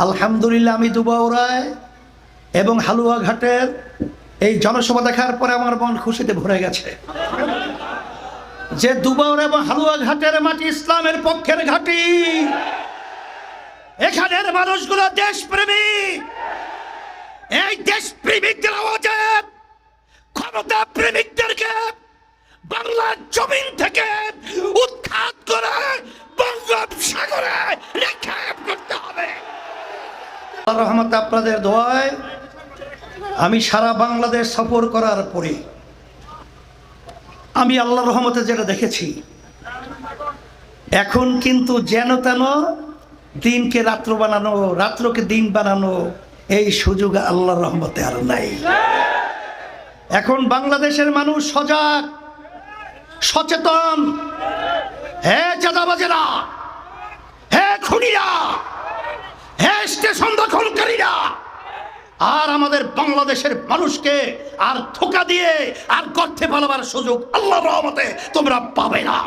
আলহামদুলিল্লাহ, আমি দুবাউড়ায় এবং হালুয়াঘাটের এই জনসভা দেখার পরে আমার মন খুশিতে ভরে গেছে যে দুবাউড়া এবং হালুয়াঘাটের মাটি ইসলামের পক্ষের ঘাঁটি। এখানের মানুষগুলো দেশপ্রেমী। এই দেশপ্রেমিকদের আওয়াজে ক্ষমতা প্রেমিকদেরকে বাংলার জমিন থেকে উৎখাত করে বঙ্গোপসাগরে নিক্ষেপ করতে হবে। আল্লাহর রহমতে আপনাদের দোয়ায় আমি সারা বাংলাদেশ সফর করার পরে আমি আল্লাহর রহমতে যেটা দেখেছি, এখন কিন্তু যেন তেন দিনকে রাত্র বানানো, রাত্রকে দিন বানানো এই সুযোগ আল্লাহর রহমতে আর নাই। এখন বাংলাদেশের মানুষ সজাগ, সচেতন। হে চাঁদাবাজেরা, হে খুনিরা, হে স্টেশন দখলকারীরা, আর আমাদের বাংলাদেশের মানুষকে আর ধোঁকা দিয়ে আর গর্তে পালাবার সুযোগ আল্লাহর রহমতে তোমরা পাবে না।